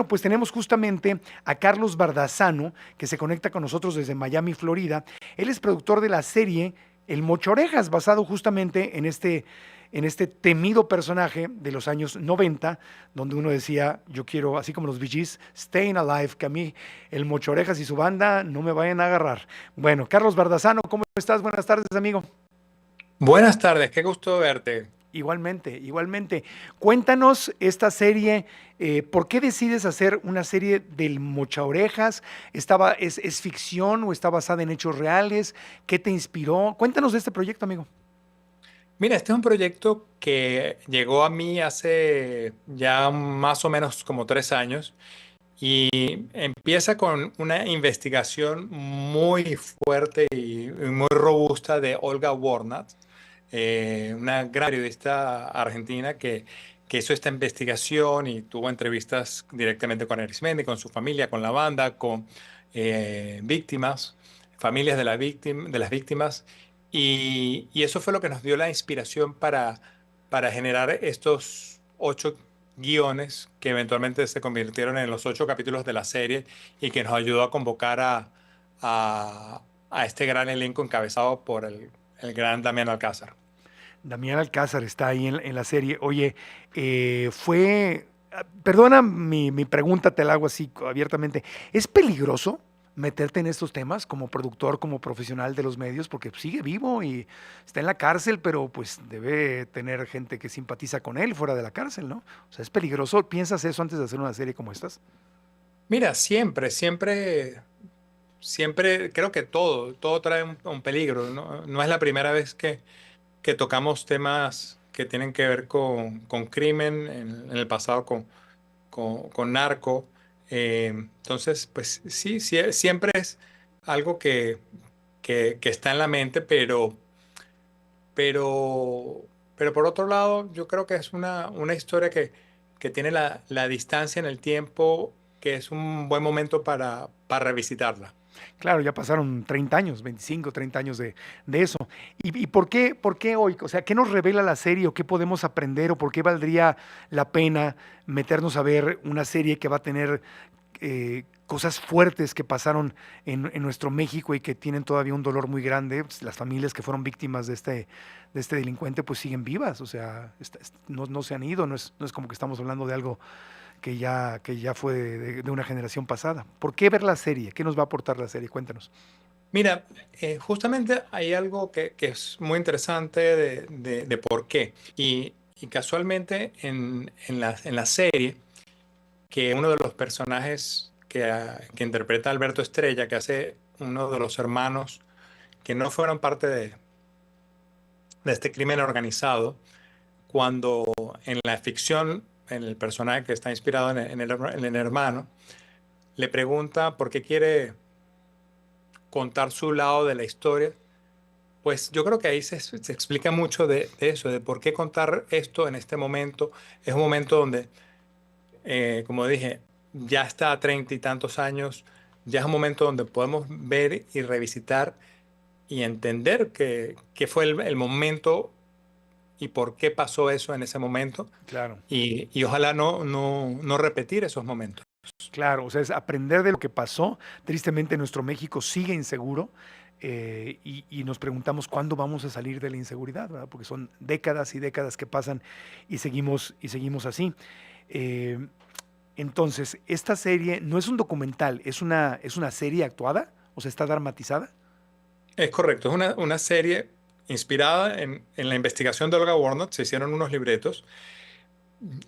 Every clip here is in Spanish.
bueno, pues tenemos justamente a Carlos Bardazano, que se conecta con nosotros desde Miami, Florida. Él es productor de la serie El Mocho Orejas, basado justamente en este temido personaje de los años 90, donde uno decía, yo quiero, así como los Bee Gees, Staying Alive, que a mí el Mocho Orejas y su banda no me vayan a agarrar. Bueno, Carlos Bardazano, ¿cómo estás? Buenas tardes, amigo. Buenas tardes, qué gusto verte. Igualmente, igualmente. Cuéntanos esta serie, ¿por qué decides hacer una serie del Mocha Orejas? ¿Es ficción o está basada en hechos reales? ¿Qué te inspiró? Cuéntanos de este proyecto, amigo. Mira, este es un proyecto que llegó a mí hace ya más o menos como 3 años y empieza con una investigación muy fuerte y muy robusta de Olga Warnat, una gran periodista argentina que hizo esta investigación y tuvo entrevistas directamente con Arismendi, con su familia, con la banda, con víctimas, familias de, de las víctimas. Y eso fue lo que nos dio la inspiración para generar estos 8 guiones que eventualmente se convirtieron en los 8 capítulos de la serie y que nos ayudó a convocar a este gran elenco encabezado por el gran Damián Alcázar. Damián Alcázar está ahí en la serie. Oye, perdona mi pregunta, te la hago así abiertamente. ¿Es peligroso meterte en estos temas como productor, como profesional de los medios? Porque sigue vivo y está en la cárcel, pero pues debe tener gente que simpatiza con él fuera de la cárcel, ¿no? O sea, ¿es peligroso? ¿Piensas eso antes de hacer una serie como estas? Mira, siempre creo que todo trae un peligro, ¿no? No es la primera vez que tocamos temas que tienen que ver con crimen, en el pasado con narco. Entonces, pues sí, siempre es algo que está en la mente, pero, pero por otro lado, yo creo que es una historia que tiene la distancia en el tiempo, que es un buen momento para revisitarla. Claro, ya pasaron 30 años, 25, 30 años de eso. ¿Y por qué hoy? O sea, ¿qué nos revela la serie o qué podemos aprender o por qué valdría la pena meternos a ver una serie que va a tener cosas fuertes que pasaron en nuestro México y que tienen todavía un dolor muy grande? Pues, las familias que fueron víctimas de este delincuente pues siguen vivas, o sea, no se han ido, no es como que estamos hablando de algo que ya fue de una generación pasada. ¿Por qué ver la serie? ¿Qué nos va a aportar la serie? Cuéntanos. Mira, justamente hay algo que es muy interesante de por qué. Y casualmente en la serie, que uno de los personajes que interpreta Alberto Estrella, que hace uno de los hermanos que no fueron parte de este crimen organizado, cuando en la ficción, en el personaje que está inspirado en el hermano, le pregunta por qué quiere contar su lado de la historia. Pues yo creo que ahí se explica mucho de eso, de por qué contar esto en este momento. Es un momento donde, como dije, ya está a 30 y tantos años, ya es un momento donde podemos ver y revisitar y entender qué fue el momento y por qué pasó eso en ese momento Claro. y ojalá no repetir esos momentos. Claro, o sea, es aprender de lo que pasó. Tristemente, nuestro México sigue inseguro y nos preguntamos cuándo vamos a salir de la inseguridad, ¿verdad? Porque son décadas y décadas que pasan y seguimos así. Eh, entonces, esta serie no es un documental, es una serie actuada, o sea, está dramatizada. Es correcto, es una serie inspirada en la investigación de Olga Warnot. Se hicieron unos libretos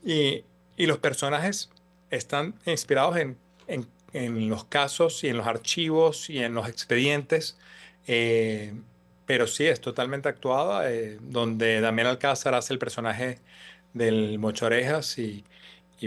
y los personajes están inspirados en los casos y en los archivos y en los expedientes, eh, pero sí es totalmente actuada, donde Damián Alcázar hace el personaje del Mocho Orejas y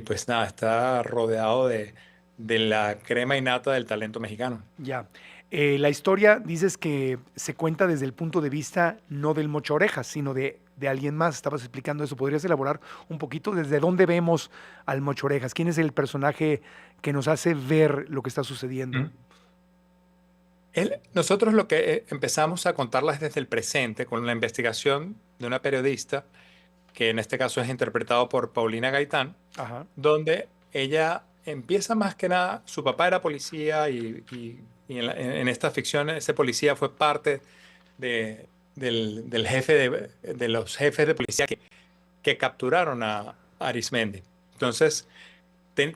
pues nada, está rodeado de la crema innata del talento mexicano. Ya. La historia dices que se cuenta desde el punto de vista no del Mocho Orejas, sino de alguien más. Estabas explicando eso. ¿Podrías elaborar un poquito desde dónde vemos al Mocho Orejas? ¿Quién es el personaje que nos hace ver lo que está sucediendo? ¿Mm? Nosotros lo que empezamos a contarlas desde el presente con la investigación de una periodista, que en este caso es interpretado por Paulina Gaitán, Ajá. donde ella empieza más que nada, su papá era policía y en esta ficción ese policía fue parte del jefe de los jefes de policía que capturaron a Arismendi. Entonces,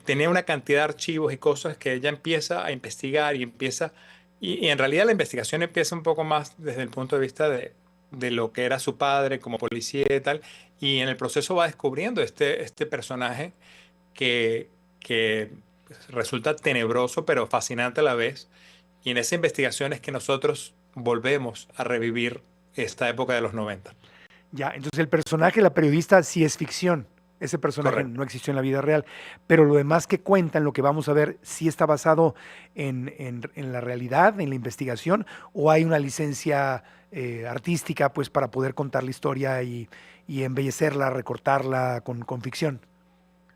tenía una cantidad de archivos y cosas que ella empieza a investigar y empieza, y en realidad la investigación empieza un poco más desde el punto de vista de lo que era su padre como policía y tal, y en el proceso va descubriendo este personaje que resulta tenebroso pero fascinante a la vez, y en esa investigación es que nosotros volvemos a revivir esta época de los 90. Ya, entonces el personaje, la periodista, sí es ficción. Ese personaje Correcto. no existió en la vida real, pero lo demás que cuentan, lo que vamos a ver, sí está basado en la realidad, en la investigación, o hay una licencia artística, pues, para poder contar la historia y embellecerla, recortarla con ficción.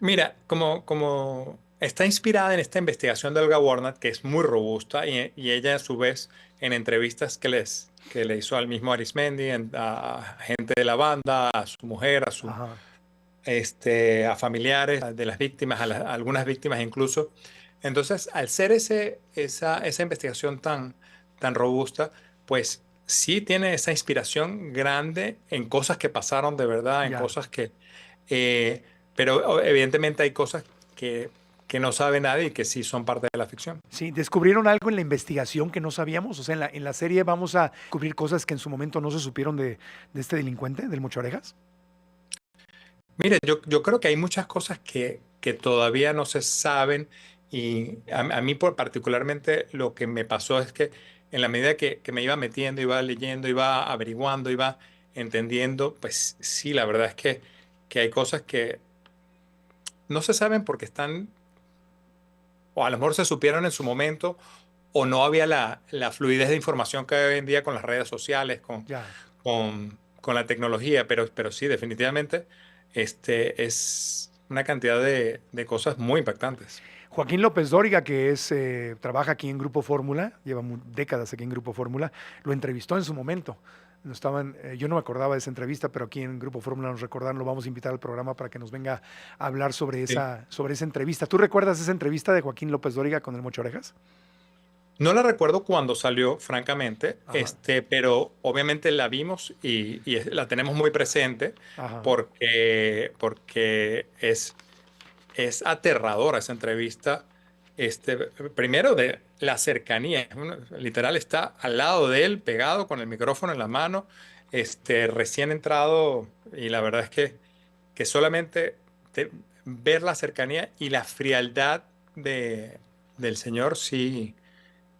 Mira, como está inspirada en esta investigación de Olga Warnat, que es muy robusta, y ella a su vez en entrevistas que le hizo al mismo Arismendi, a gente de la banda, a su mujer, Ajá, a familiares de las víctimas, a algunas víctimas incluso. Entonces, al ser esa investigación tan robusta, pues sí tiene esa inspiración grande en cosas que pasaron de verdad, en ya. cosas eh, pero evidentemente hay cosas que, que no sabe nadie y que sí son parte de la ficción. Sí, ¿descubrieron algo en la investigación que no sabíamos? O sea, en la serie vamos a cubrir cosas que en su momento no se supieron de este delincuente, del Mocho Orejas. Mire, yo creo que hay muchas cosas que todavía no se saben y a mí particularmente lo que me pasó es que en la medida que me iba metiendo, iba leyendo, iba averiguando, iba entendiendo, pues sí, la verdad es que hay cosas que no se saben porque están, o a lo mejor se supieron en su momento, o no había la fluidez de información que hay hoy en día con las redes sociales, Ya. con la tecnología, pero sí, definitivamente es una cantidad de cosas muy impactantes. Joaquín López Dóriga, que trabaja aquí en Grupo Fórmula, lleva décadas aquí en Grupo Fórmula, lo entrevistó en su momento. No estaban, yo no me acordaba de esa entrevista, pero aquí en Grupo Fórmula nos recordaron, lo vamos a invitar al programa para que nos venga a hablar Sí. sobre esa entrevista. ¿Tú recuerdas esa entrevista de Joaquín López Dóriga con el Mocho Orejas? No la recuerdo cuando salió, francamente, Ajá, pero obviamente la vimos la tenemos muy presente ajá. porque es aterradora esa entrevista. Primero de la cercanía, literal está al lado de él, pegado con el micrófono en la mano, recién entrado, y la verdad es que solamente ver la cercanía y la frialdad del señor sí,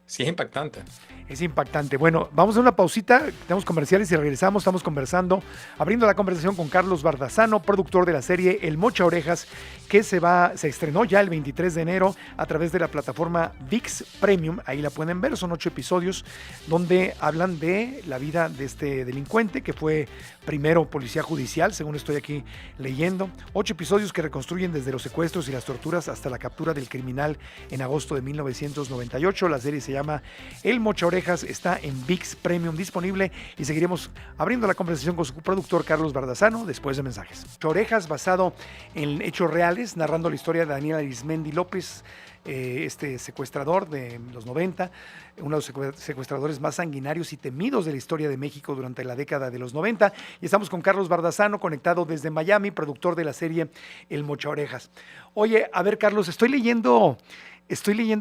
sí es impactante. Es impactante. Bueno, vamos a una pausita, tenemos comerciales y regresamos. Estamos conversando, abriendo la conversación con Carlos Bardazano, productor de la serie El Mocha Orejas, que se estrenó ya el 23 de enero a través de la plataforma VIX Premium. Ahí la pueden ver, son 8 episodios donde hablan de la vida de este delincuente que fue primero policía judicial, según estoy aquí leyendo. 8 episodios que reconstruyen desde los secuestros y las torturas hasta la captura del criminal en agosto de 1998. La serie se llama El Mocha Orejas, está en VIX Premium disponible y seguiremos abriendo la conversación con su productor Carlos Bardazano después de mensajes. Mocha Orejas, basado en hechos reales, narrando la historia de Daniel Arismendi López, este secuestrador de los 90, uno de los secuestradores más sanguinarios y temidos de la historia de México durante la década de los 90. Y estamos con Carlos Bardazano, conectado desde Miami, productor de la serie El Mocha Orejas. Oye, a ver, Carlos, estoy leyendo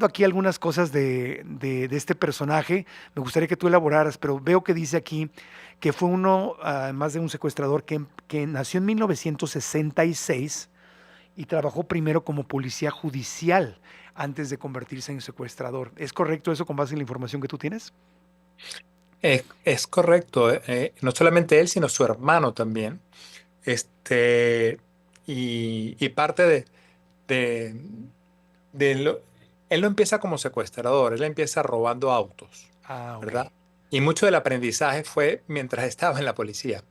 aquí algunas cosas de este personaje. Me gustaría que tú elaboraras, pero veo que dice aquí que fue uno, más de un secuestrador, que nació en 1966 y trabajó primero como policía judicial antes de convertirse en secuestrador. ¿Es correcto eso con base en la información que tú tienes? Es correcto, no solamente él, sino su hermano también. Este, y parte de, de lo- él no empieza como secuestrador, él empieza robando autos, Ah, ok. ¿verdad? Y mucho del aprendizaje fue mientras estaba en la policía,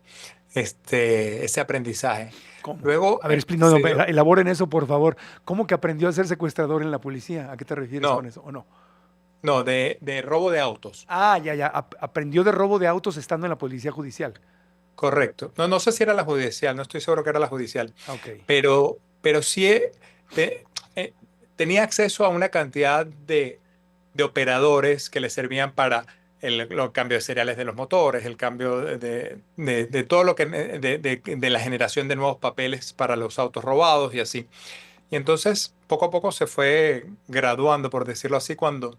ese aprendizaje. ¿Cómo? Luego A ver, no, no, se dio, elaboren eso, por favor. ¿Cómo que aprendió a ser secuestrador en la policía? ¿A qué te refieres con no, eso? ¿O no? no, de robo de autos, Ah, ya, ya. Aprendió de robo de autos estando en la policía judicial. correcto. No, no sé si era la judicial, no estoy seguro que era la judicial, Ah, ok. pero sí te, tenía acceso a una cantidad de operadores que le servían para los cambios de seriales de los motores, el cambio de todo lo que, de la generación de nuevos papeles para los autos robados y así. Y entonces, poco a poco se fue graduando, por decirlo así, cuando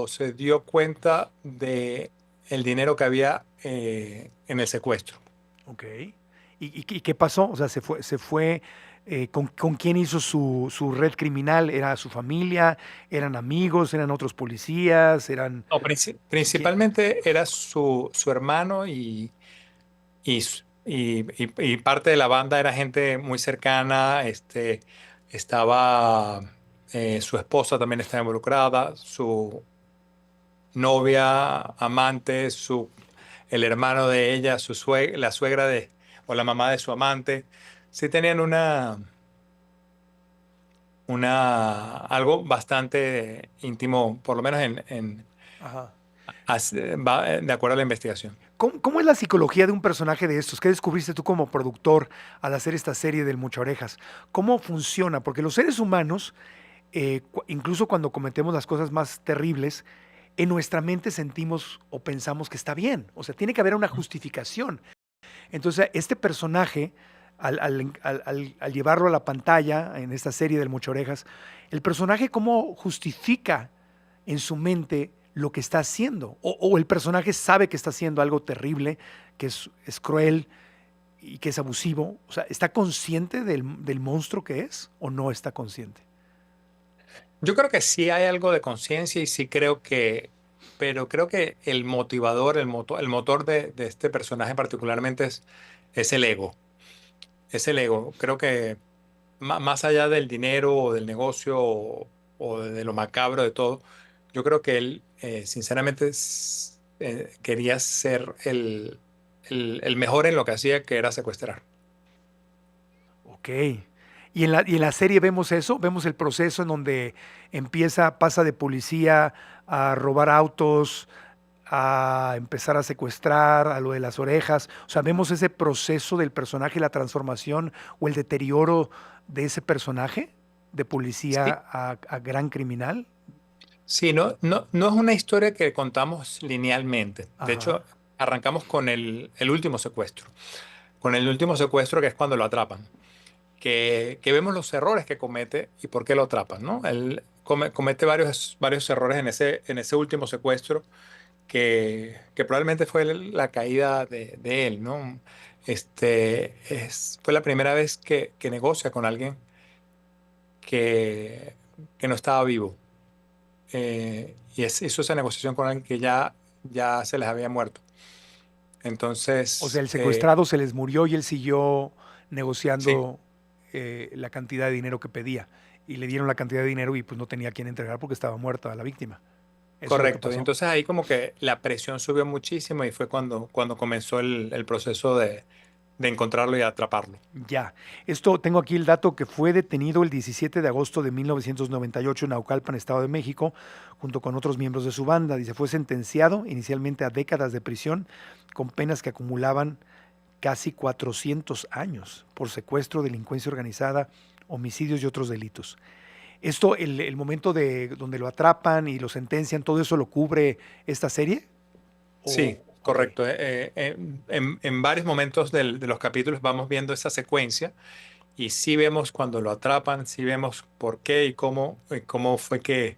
se dio cuenta de el dinero que había en el secuestro. Ok. ¿Y qué pasó? O sea, ¿con quién hizo su red criminal? ¿Era su familia? ¿Eran amigos? ¿Eran otros policías? ¿Eran No, quién? principalmente era su hermano y parte de la banda era gente muy cercana. Estaba su esposa también estaba involucrada, su novia, amante, el hermano de ella, la suegra o la mamá de su amante. Sí tenían algo bastante íntimo, por lo menos Ajá. de acuerdo a la investigación. ¿Cómo es la psicología de un personaje de estos? ¿Qué descubriste tú como productor al hacer esta serie del Mucha Orejas? ¿Cómo funciona? Porque los seres humanos, incluso cuando cometemos las cosas más terribles, en nuestra mente sentimos o pensamos que está bien. O sea, tiene que haber una justificación. Entonces, este personaje, al llevarlo a la pantalla en esta serie del Mucha Orejas, el personaje cómo justifica en su mente lo que está haciendo. O el personaje sabe que está haciendo algo terrible, que es cruel y que es abusivo. O sea, ¿está consciente del monstruo que es o no está consciente? Yo creo que sí hay algo de conciencia y sí pero creo que el motivador, el motor de este personaje particularmente es el ego. Es el ego. Creo que más allá del dinero o del negocio o de lo macabro de todo, yo creo que él sinceramente quería ser el mejor en lo que hacía, que era secuestrar. Ok. Y en la serie vemos eso, vemos el proceso en donde pasa de policía a robar autos, a empezar a secuestrar, a lo de las orejas. O sea, vemos ese proceso del personaje, la transformación o el deterioro de ese personaje de Sí, policía a gran criminal. sí, no es una historia que contamos linealmente. De Ajá. hecho, arrancamos con el último secuestro. Con el último secuestro, que es cuando lo atrapan. Que vemos los errores que comete y por qué lo atrapan, ¿no? Él comete varios errores en ese último secuestro que probablemente fue la caída de él, ¿no? Fue la primera vez que negocia con alguien que, que no estaba vivo. Hizo esa negociación con alguien que ya se les había muerto. O sea, Entonces, el secuestrado se les murió y él siguió sí, negociando la cantidad de dinero que pedía. Y le dieron la cantidad de dinero y pues no tenía a quién entregar porque estaba muerta la víctima. Eso es lo que correcto. Y pasó. entonces ahí como que la presión subió muchísimo y fue cuando comenzó el proceso de encontrarlo y atraparlo. Ya. Esto, tengo aquí el dato que fue detenido el 17 de agosto de 1998 en Naucalpan, Estado de México, junto con otros miembros de su banda. Dice, fue sentenciado inicialmente a décadas de prisión con penas que acumulaban casi 400 años por secuestro, delincuencia organizada, homicidios y otros delitos. Esto, el momento de donde lo atrapan y lo sentencian, ¿todo eso lo cubre esta serie? Sí, Ok, correcto. En varios momentos de los capítulos vamos viendo esa secuencia y sí vemos cuando lo atrapan, sí vemos por qué y cómo fue que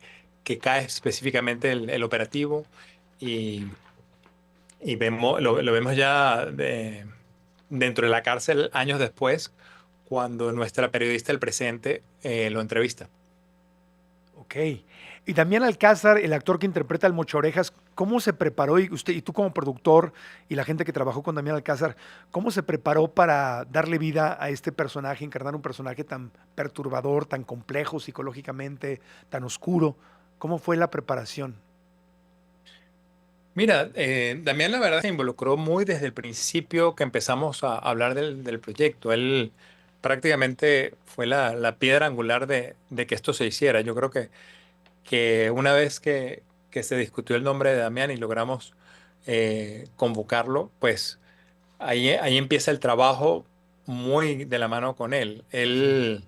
cae específicamente el operativo y, lo vemos ya dentro de la cárcel años después, cuando nuestra periodista del presente lo entrevista. ok. Y Damián Alcázar, el actor que interpreta al Mocha Orejas, ¿cómo se preparó? Y usted, y tú como productor y la gente que trabajó con Damián Alcázar, ¿cómo se preparó para darle vida a este personaje, encarnar un personaje tan perturbador, tan complejo psicológicamente, tan oscuro? ¿Cómo fue la preparación? Mira, Damián la verdad se involucró muy desde el principio que empezamos a hablar del proyecto. Él prácticamente fue la piedra angular de que esto se hiciera. Yo creo que una vez que se discutió el nombre de Damián y logramos convocarlo, pues ahí empieza el trabajo muy de la mano con él. Sí.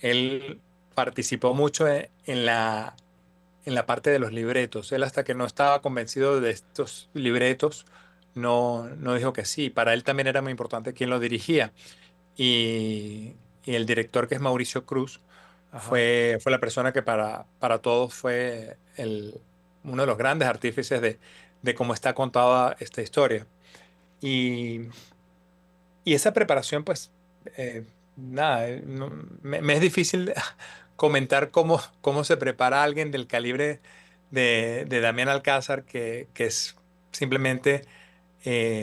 Él participó mucho en la parte de los libretos. Él hasta que no estaba convencido de estos libretos, no dijo que sí. Para él también era muy importante quién lo dirigía. Y, y el director, que es Mauricio Cruz, Ajá. fue la persona que para todos fue uno de los grandes artífices de cómo está contada esta historia. Y, y esa preparación, pues, nada, me es difícil comentar cómo se prepara alguien del calibre de Damián Alcázar, que es simplemente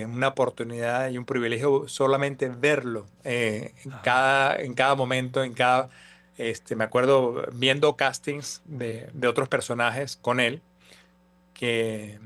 una oportunidad y un privilegio solamente verlo Ajá. en cada momento, me acuerdo viendo castings de otros personajes con él, que,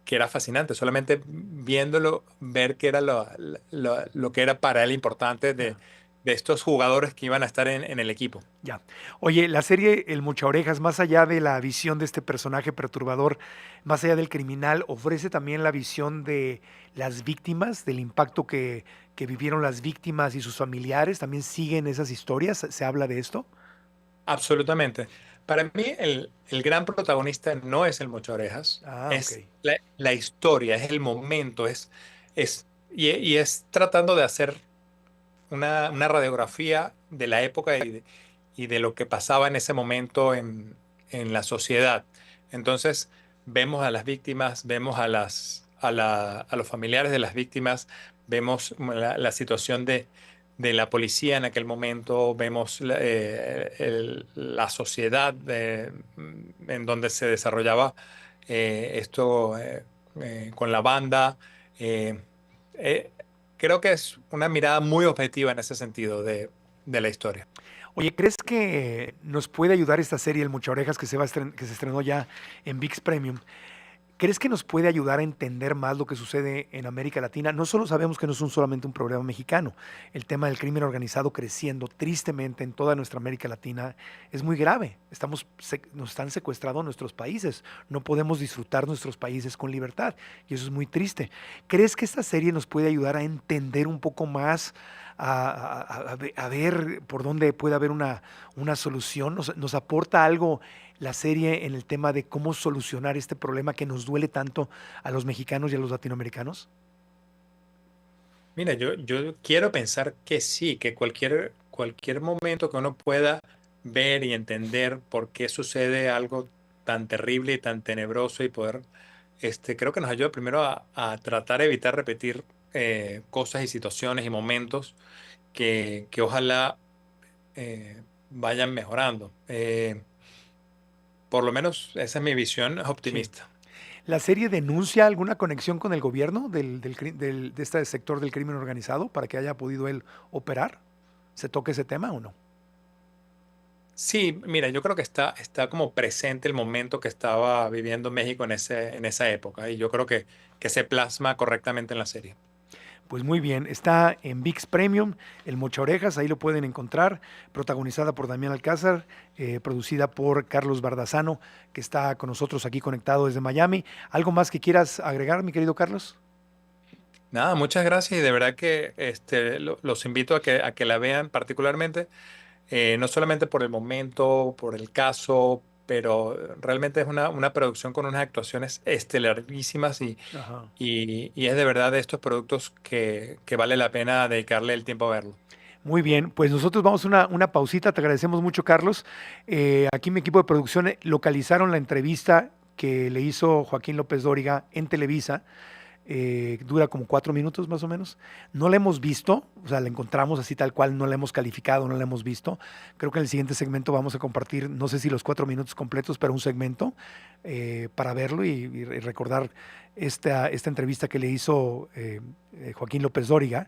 que era fascinante, solamente viéndolo, ver qué era lo que era para él importante Ya. de estos jugadores que iban a estar en el equipo. Ya. Oye, la serie El Mochaorejas, más allá de la visión de este personaje perturbador, más allá del criminal, ofrece también la visión de las víctimas, del impacto que vivieron las víctimas y sus familiares. También siguen esas historias. ¿Se habla de esto? Absolutamente. Para mí, el gran protagonista no es el Mocha Orejas, Ah, ok. es la historia, es el momento, y es tratando de hacer una radiografía de la época y de lo que pasaba en ese momento en la sociedad. Entonces, vemos a las víctimas, vemos a los familiares de las víctimas, vemos la situación de la policía en aquel momento, vemos la sociedad en donde se desarrollaba esto con la banda. eh, eh, Creo que es una mirada muy objetiva en ese sentido de la historia. Oye, ¿crees que nos puede ayudar esta serie El Mochaorejas que se estrenó ya en ViX Premium? ¿Crees que nos puede ayudar a entender más lo que sucede en América Latina? No solo sabemos que no es solamente un problema mexicano, el tema del crimen organizado creciendo tristemente en toda nuestra América Latina es muy grave. Nos están secuestrando nuestros países, no podemos disfrutar nuestros países con libertad y eso es muy triste. ¿Crees que esta serie nos puede ayudar a entender un poco más, a ver por dónde puede haber una solución? ¿Nos aporta algo la serie en el tema de cómo solucionar este problema que nos duele tanto a los mexicanos y a los latinoamericanos? Mira, yo quiero pensar que sí, que cualquier momento que uno pueda ver y entender por qué sucede algo tan terrible y tan tenebroso y poder, creo que nos ayuda primero a tratar de evitar repetir cosas y situaciones y momentos que ojalá vayan mejorando. Por lo menos esa es mi visión Sí. optimista. ¿La serie denuncia alguna conexión con el gobierno de este sector del crimen organizado para que haya podido él operar? ¿Se toca ese tema o no? Sí, mira, yo creo que está como presente el momento que estaba viviendo México en esa época y yo creo que se plasma correctamente en la serie. Pues muy bien, está en ViX Premium, El Mocha Orejas, ahí lo pueden encontrar, protagonizada por Damián Alcázar, producida por Carlos Bardazano, que está con nosotros aquí conectado desde Miami. ¿Algo más que quieras agregar, mi querido Carlos? Nada, muchas gracias y de verdad que los invito a que la vean particularmente, no solamente por el momento, por el caso, pero realmente es una producción con unas actuaciones estelarísimas Ajá. y es de verdad de estos productos que vale la pena dedicarle el tiempo a verlo. Muy bien, pues nosotros vamos a una pausita, te agradecemos mucho, Carlos. Aquí mi equipo de producción localizaron la entrevista que le hizo Joaquín López Dóriga en Televisa. Dura como 4 minutos más o menos. No la hemos visto, o sea, la encontramos así tal cual, no la hemos calificado, no la hemos visto. Creo que en el siguiente segmento vamos a compartir, no sé si los 4 minutos completos, pero un segmento para verlo y recordar esta entrevista que le hizo Joaquín López Dóriga,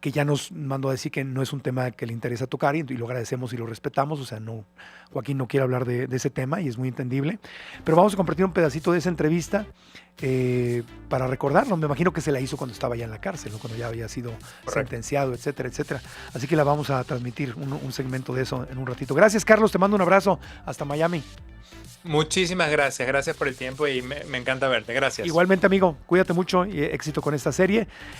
que ya nos mandó a decir que no es un tema que le interesa tocar y lo agradecemos y lo respetamos. O sea, no, Joaquín no quiere hablar de ese tema y es muy entendible. Pero vamos a compartir un pedacito de esa entrevista para recordarlo. Me imagino que se la hizo cuando estaba ya en la cárcel, ¿no? Cuando ya había sido Correcto. sentenciado, etcétera, etcétera. Así que la vamos a transmitir un segmento de eso en un ratito. Gracias, Carlos. Te mando un abrazo hasta Miami. Muchísimas gracias, gracias por el tiempo y me encanta verte. Gracias. Igualmente, amigo, cuídate mucho y éxito con esta serie.